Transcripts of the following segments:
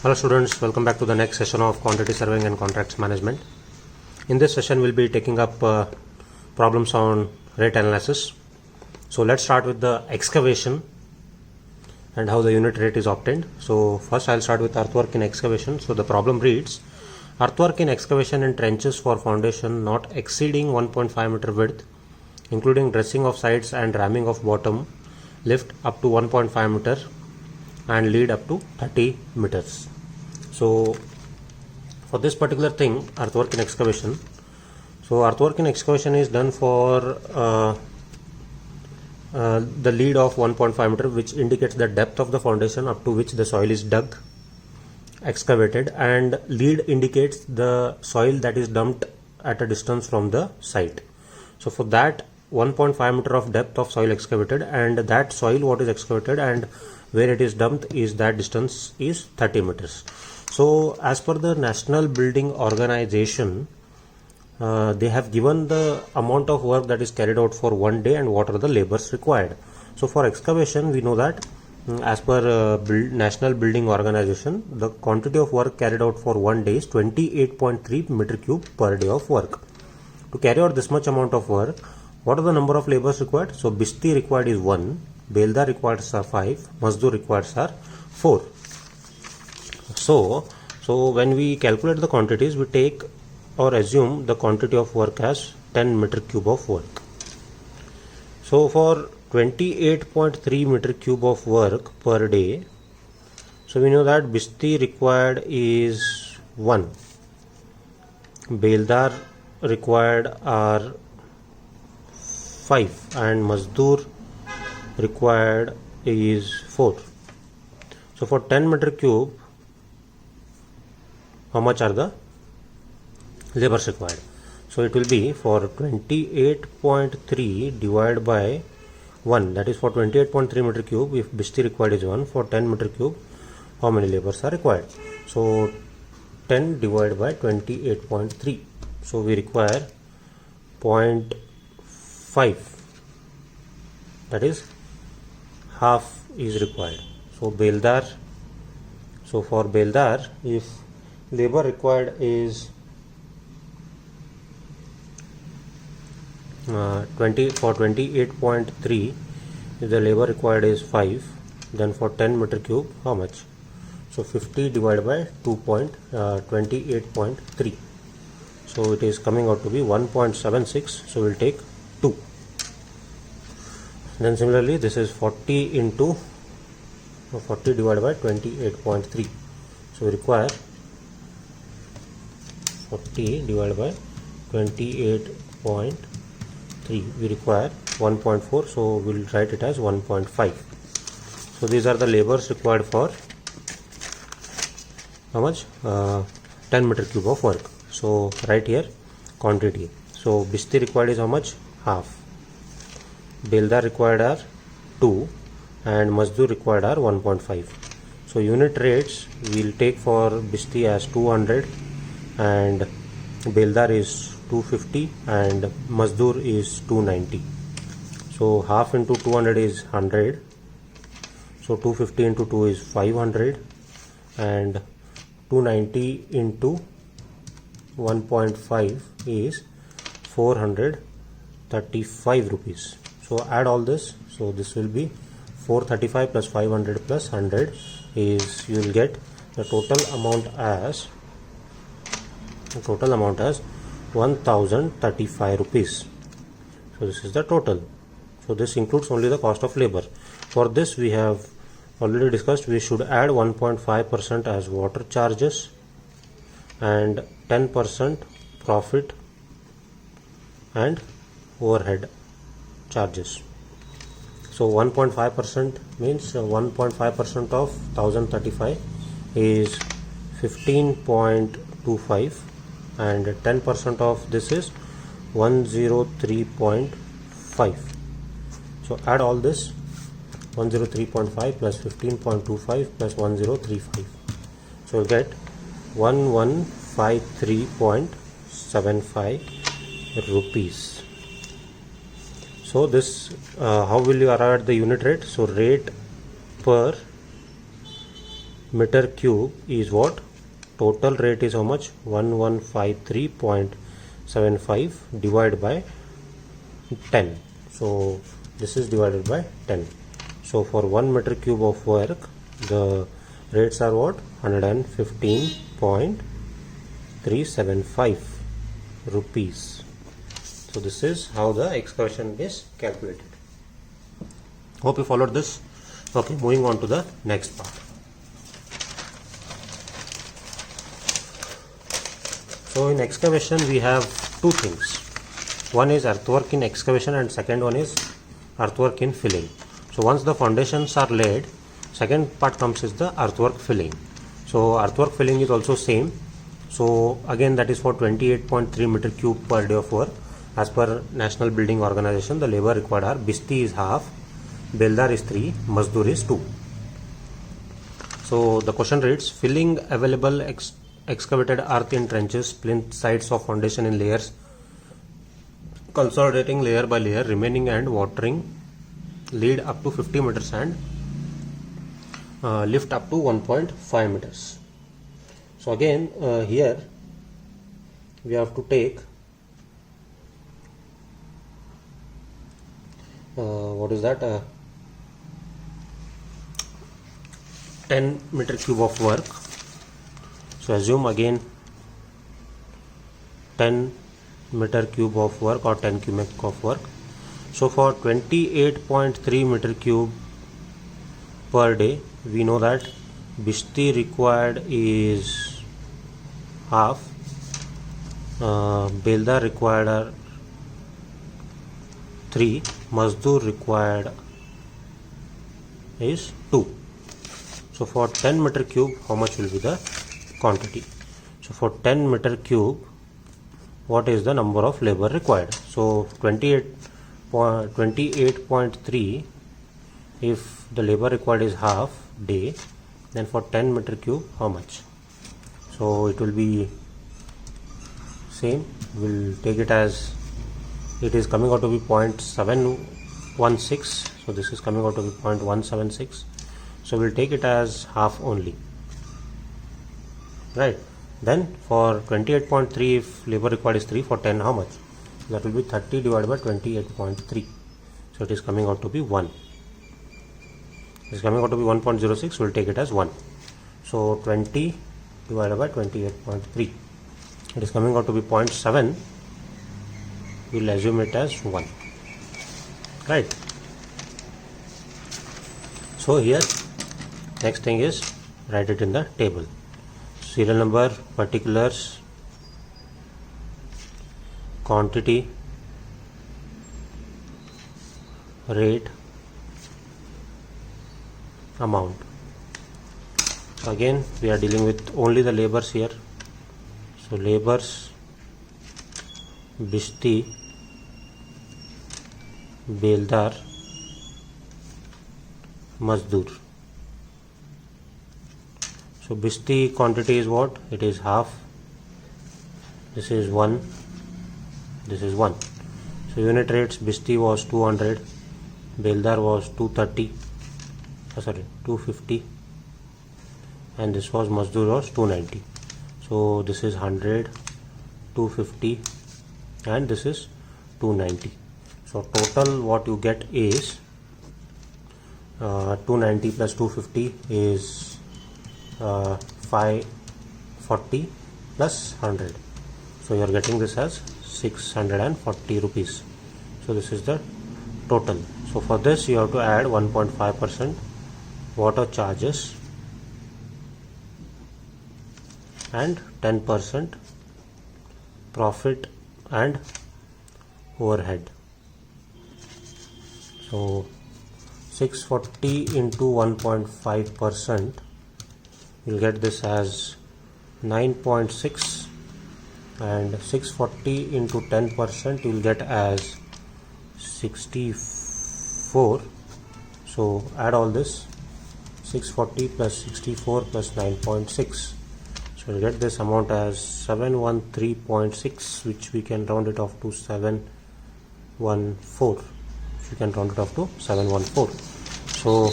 Hello students, welcome back to the next session of quantity surveying and contracts management. In this session we'll be taking up problems on rate analysis. So let's start with the excavation and how the unit rate is obtained. So first I'll start with earthwork in excavation. So the problem reads, earthwork in excavation in trenches for foundation not exceeding 1.5 meter width, including dressing of sides and ramming of bottom, lift up to 1.5 meter and lead up to 30 meters. So for this particular thing, earthwork in excavation, so earthwork in excavation is done for the lead of 1.5 meter, which indicates the depth of the foundation up to which the soil is dug, excavated, and lead indicates the soil that is dumped at a distance from the site. So for that 1.5 meter of depth of soil excavated, and that soil what is excavated and where it is dumped is that distance is 30 meters. So as per the National Building Organization, they have given the amount of work that is carried out for one day and what are the labors required. So for excavation we know that as per National Building Organization, the quantity of work carried out for one day is 28.3 meter cube per day of work. To carry out this much amount of work, what are the number of labors required? So Bishti required is 1, Beldar required are 5, Mazdoor required are 4. So when we calculate the quantities, we take or assume the quantity of work as 10 meter cube of work. So for 28.3 meter cube of work per day, so we know that Bishti required is 1, Beldar required are 5 and Mazdoor required is 4. So for 10 meter cube, how much are the labors required? So it will be for 28.3 divided by 1, that is for 28.3 meter cube, if Bishti required is 1, for 10 meter cube, how many labors are required? So 10 divided by 28.3, so we require 0.5, that is half is required. So Beldar, so for Beldar, if labor required is 20 for 28.3, if the labor required is 5, then for 10 meter cube how much? So 50 divided by 28.3, so it is coming out to be 1.76, so we'll take 2. Then similarly this is 40 into 40 divided by 28.3, so we require 40 divided by 28.3, we require 1.4, so we'll write it as 1.5. So these are the labors required for how much? 10 meter cube of work. So right here quantity, so Bishti required is how much? Half, Beldar required are 2 and Mazdoor required are 1.5. So unit rates we'll take for Bishti as 200 and Beldar is 250 and Mazdoor is 290. So half into 200 is 100, so 250 into 2 is 500 and 290 into 1.5 is 435 rupees. So add all this, so this will be 435 plus 500 plus 100 is, you will get the total amount as 1035 rupees. So this is the total. So this includes only the cost of labor. For this we have already discussed, we should add 1.5% as water charges and 10% profit and overhead charges. So 1.5% means 1.5% of 1035 is 15.25 and 10% of this is 103.5. So add all this, 103.5 plus 15.25 plus 1035, so you get 1153.75 rupees. So this how will you arrive at the unit rate? So rate per meter cube is what? Total rate is how much? 1153.75 divided by 10. So this is divided by 10. So for 1 meter cube of work, the rates are what? 115.375 rupees. So this is how the excavation is calculated. Hope you followed this. Okay, moving on to the next part. So in excavation we have two things. One is earthwork in excavation and second one is earthwork in filling. So once the foundations are laid, second part comes is the earthwork filling. So earthwork filling is also same. So again that is for 28.3 meter cube per day of work. As per National Building Organization, the labor required are Bishti is half, Beldar is 3, Mazdoor is 2. So the question reads, filling available excavated earth in trenches, plinth sides of foundation in layers, consolidating layer by layer, remaining and watering, lead up to 50 meters and lift up to 1.5 meters. So again here we have to take what is that, 10 meter cube of work. So assume again 10 meter cube of work or 10 cubic of work. So for 28.3 meter cube per day, we know that Bishti required is half, Beldar required are 3, Mazdoor required is 2. So for 10 meter cube, how much will be the quantity? So for 10 meter cube, what is the number of labor required? So 28.3, if the labor required is half day, then for 10 meter cube, how much? So it will be same. We'll take it as, it is coming out to be 0.716. So this is coming out to be 0.176. So we'll take it as half only, right? Then for 28.3, if labor required is 3, for 10 how much? That will be 30 divided by 28.3. So it is coming out to be 1. It is coming out to be 1.06. We'll take it as 1. So 20 divided by 28.3. It is coming out to be 0.7. We'll assume it as 1. Right. So here next thing is write it in the table. Serial number, particulars, quantity, rate, amount. So again we are dealing with only the labors here. So labors, Bishti, Beldar, Mazdoor. So Bishti quantity is what? It is half. This is 1. This is 1. So unit rates, Bishti was 200, Beldar was 250, and this was Mazdoor was 290. So this is 100, 250, and this is 290. So total what you get is 290 plus 250 is 540 plus 100. So you are getting this as 640 rupees. So this is the total. So for this you have to add 1.5% water charges and 10% profit and overhead. So 640 into 1.5%, you'll get this as 9.6, and 640 into 10% you'll get as 64. So add all this, 640 plus 64 plus 9.6. So we'll get this amount as 713.6, which we can round it off to 714. You can round it off to 714. So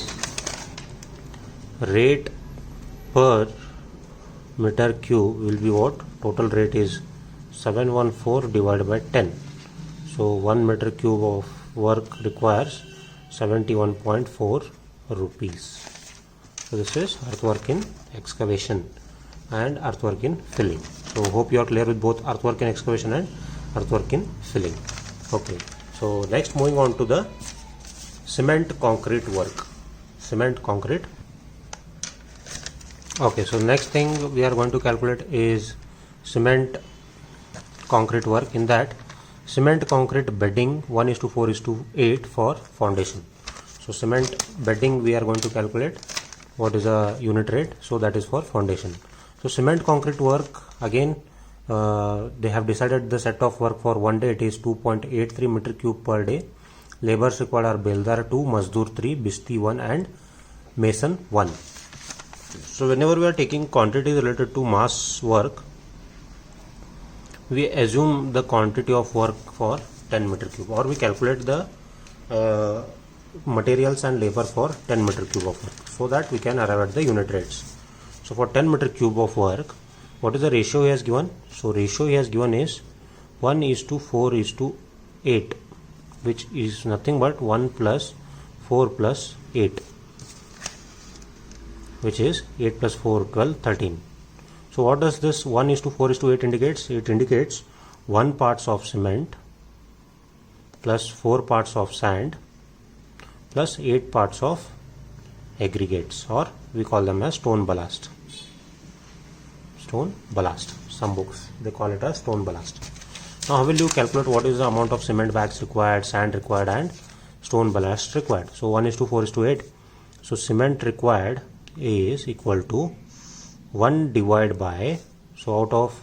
rate per meter cube will be what? Total rate is 714 divided by 10. So 1 meter cube of work requires 71.4 rupees. So this is earthwork in excavation and earthwork in filling. So hope you are clear with both earthwork in excavation and earthwork in filling. Okay, so next moving on to the cement concrete work. Cement concrete. Okay, so next thing we are going to calculate is cement concrete work. In that, cement concrete bedding 1:4:8 for foundation. So cement bedding we are going to calculate what is a unit rate, so that is for foundation. So cement concrete work, again they have decided the set of work for one day. It is 2.83 meter cube per day. Labors required are Beldar 2, Mazdoor 3, Bishti 1 and Mason 1. So whenever we are taking quantity related to mass work, we assume the quantity of work for 10 meter cube, or we calculate the materials and labor for 10 meter cube of work, so that we can arrive at the unit rates. So for 10 meter cube of work, what is the ratio he has given? So ratio he has given is 1:4:8, which is nothing but 1 plus 4 plus 8, which is 8 plus 4, 12, 13. So what does this 1:4:8 indicates? It indicates 1 parts of cement plus 4 parts of sand plus 8 parts of aggregates, or we call them as stone ballast. Stone ballast. Some books they call it as stone ballast. Now how will you calculate what is the amount of cement bags required, sand required and stone ballast required? So 1:4:8. So cement required is equal to 1 divided by, so out of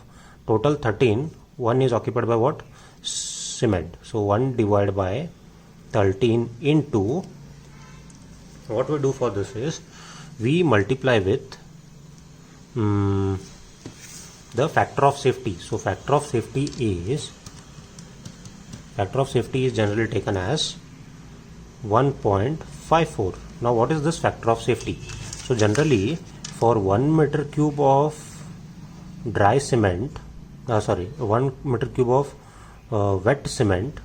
total 13, 1 is occupied by what? Cement. So 1 divided by 13 into, what we do for this is we multiply with the factor of safety. So factor of safety is generally taken as 1.54. Now what is this factor of safety? So generally for 1 meter cube of dry cement, 1 meter cube of wet cement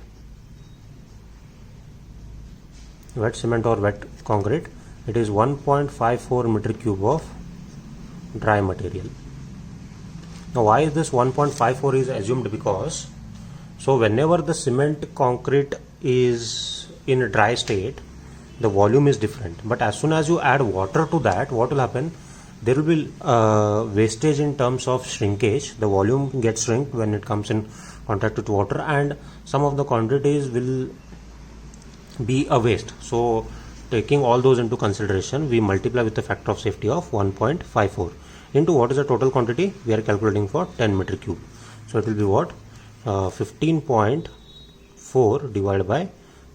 or wet concrete, it is 1.54 meter cube of dry material. Now why is this 1.54 is assumed? Because so whenever the cement concrete is in a dry state, the volume is different, but as soon as you add water to that, what will happen? There will be wastage in terms of shrinkage. The volume gets shrunk when it comes in contact with water, and some of the quantities will be a waste. So taking all those into consideration, we multiply with the factor of safety of 1.54 into what is the total quantity we are calculating for 10 meter cube. So it will be what? 15.4 divided by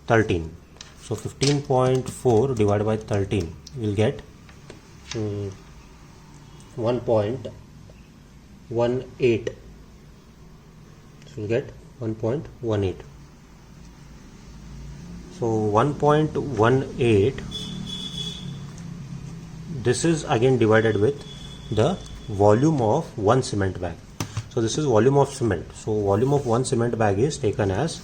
13. So 15.4 divided by 13 will get 1.18. So we'll get 1.18. So 1.18, this is again divided with the volume of one cement bag. So this is volume of cement. So volume of one cement bag is taken as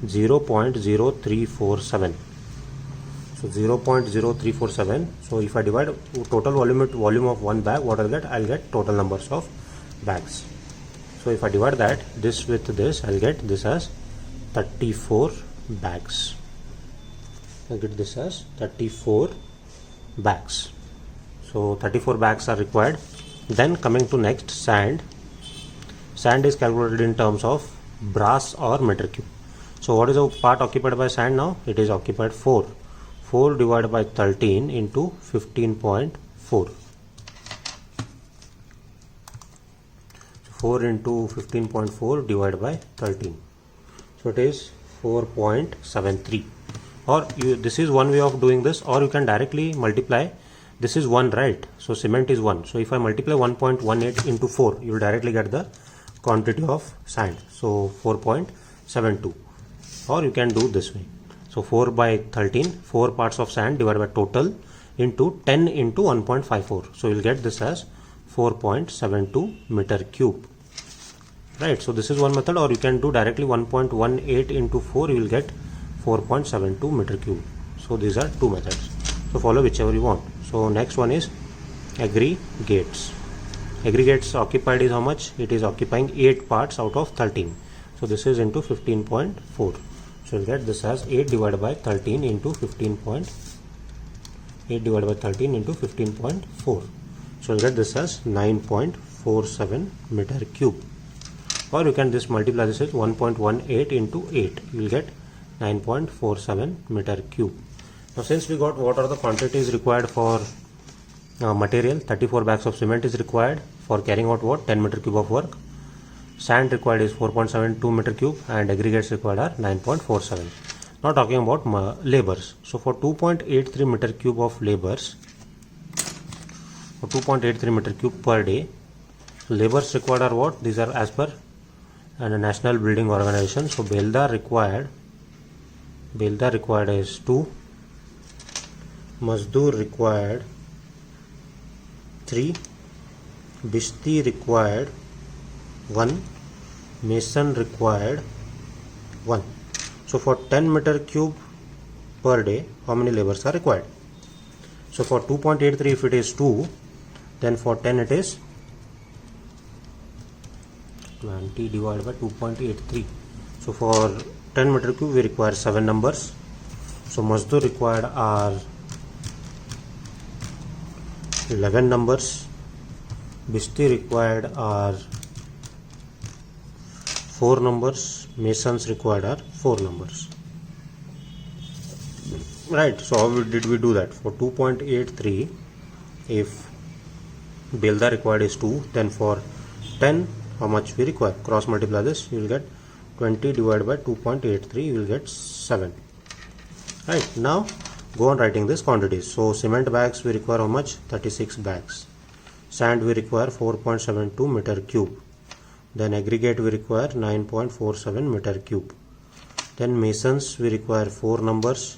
0.0347. So 0.0347. So if I divide total volume with volume of one bag, what I'll get? I'll get total numbers of bags. So if I divide that this with this, I'll get this as 34 bags. I get this as 34 bags. So 34 bags are required. Then coming to next, sand. Sand is calculated in terms of brass or meter cube. So what is the part occupied by sand now? It is occupied 4. 4 divided by 13 into 15.4. 4 into 15.4 divided by 13. So it is 4.73. Or this is one way of doing this, or you can directly multiply. This is 1, right? So cement is 1. So if I multiply 1.18 into 4, you will directly get the quantity of sand. So 4.72. Or you can do this way. So 4 by 13, 4 parts of sand divided by total into 10 into 1.54. So you'll get this as 4.72 meter cube. Right, so this is one method, or you can do directly 1.18 into 4, you will get 4.72 meter cube. So these are two methods. So follow whichever you want. So next one is aggregates. Aggregates occupied is how much? It is occupying 8 parts out of 13. So this is into 15.4. So you'll get this as 8 divided by 13 into 8 divided by 13 into 15.4. So you'll get this as 9.47 meter cube. Or you can just multiply this with 1.18 into 8. You will get 9.47 meter cube. Now since we got what are the quantities required for material, 34 bags of cement is required for carrying out what? 10 meter cube of work. Sand required is 4.72 meter cube and aggregates required are 9.47. Now talking about labors. So for 2.83 meter cube of labors, for 2.83 meter cube per day, labors required are what? These are as per and a national building organization. So Beldar required is 2, Mazdoor required 3, Bishti required 1, Mason required 1. So for 10 meter cube per day, how many labors are required? So for 2.83 if it is 2, then for 10 it is 20 divided by 2.83. So for 10 meter cube we require 7 numbers. So Mazdoor required are 11 numbers. Bishti required are 4 numbers. Masons required are 4 numbers. Right, so how did we do that? For 2.83, if Beldar required is 2, then for 10, how much we require? Cross multiply this, you will get 20 divided by 2.83, you will get 7. Right, now go on writing this quantities. So cement bags we require how much? 36 bags. Sand we require 4.72 meter cube. Then aggregate we require 9.47 meter cube. Then masons we require 4 numbers.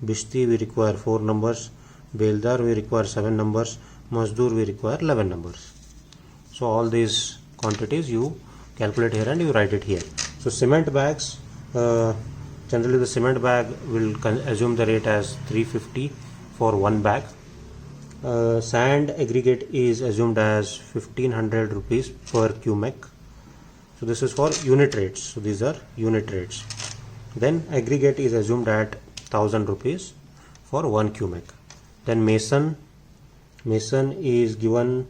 Bishti we require 4 numbers. Beldar we require 7 numbers. Mazdoor we require 11 numbers. So all these quantities you calculate here and you write it here. So cement bags, generally the cement bag will assume the rate as 350 for 1 bag. Sand aggregate is assumed as 1500 rupees per cubic. So this is for unit rates. So these are unit rates. Then aggregate is assumed at 1000 rupees for 1 cubic. Then mason is given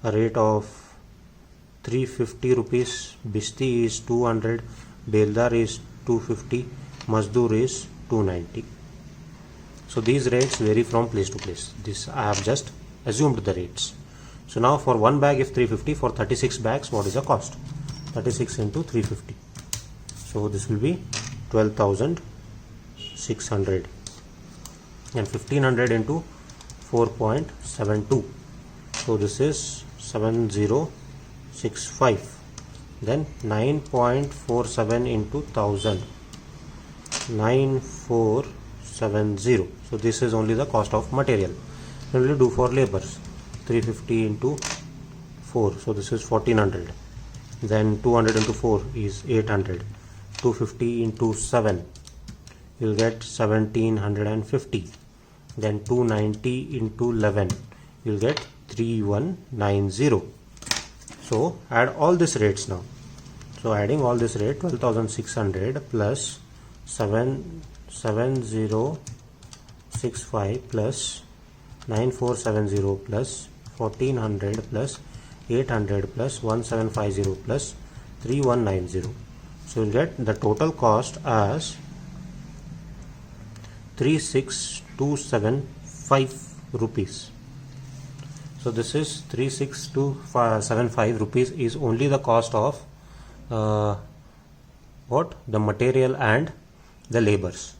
a rate of 350 rupees. Bishti is 200. Beldar is 250. Mazdoor is 290. So these rates vary from place to place. This I have just assumed the rates. So now for 1 bag if 350, for 36 bags what is the cost? 36 into 350. So this will be 12,600 and 1500 into 4.72. So this is 7065. Then 9.47 into 1000, 9470. So this is only the cost of material. Then we will do for labors. 350 into 4. So this is 1400. Then 200 into 4 is 800. 250 into 7, you will get 1750. Then 290 into 11, you will get 3190. So add all these rates now. So adding all this rate, 12,600 plus 7065 plus 9470 plus 1400 plus 800 plus 1750 plus 3190. So you'll get the total cost as 36,275 rupees. So this is 36,275 rupees is only the cost of the material and the labors.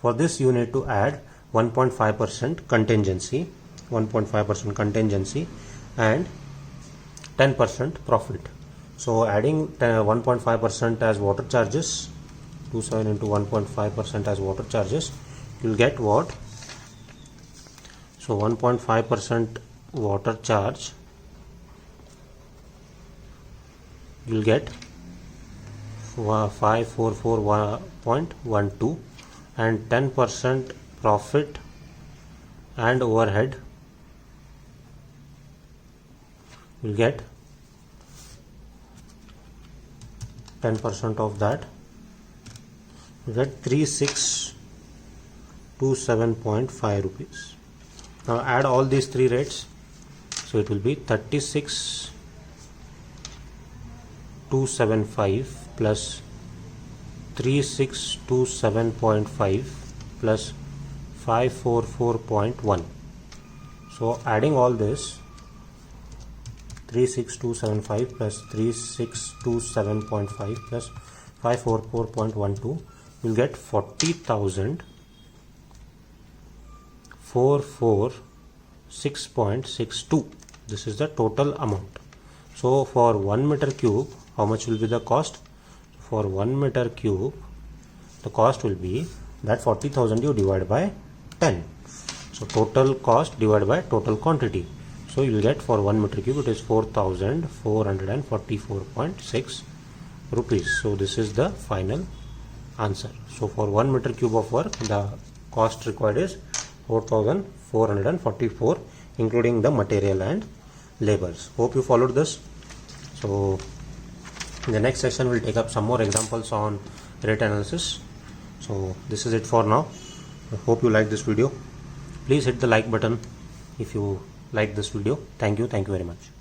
For this you need to add 1.5% contingency, 1.5% contingency and 10% profit. So adding 1.5% as water charges, 27 into 1.5% as water charges, you will get what? So 1.5% water charge, you'll get 544.12, and 10% profit and overhead, you'll get 10% of that, you get 3627.5 rupees. Now add all these three rates, so it will be 36,275 plus 3627.5 plus 544.1. So adding all this, 36275 plus 3627.5 plus 544.12 will get 40,446.62. This is the total amount. So for 1 meter cube, how much will be the cost? For 1 meter cube, the cost will be that 40,000 you divide by 10. So total cost divided by total quantity. So you will get for 1 meter cube, it is 4,444.6 rupees. So this is the final answer. So for 1 meter cube of work, the cost required is 4,444, including the material and labors. Hope you followed this. So in the next session, we'll take up some more examples on rate analysis. So this is it for now. I hope you like this video. Please hit the like button if you like this video. Thank you very much.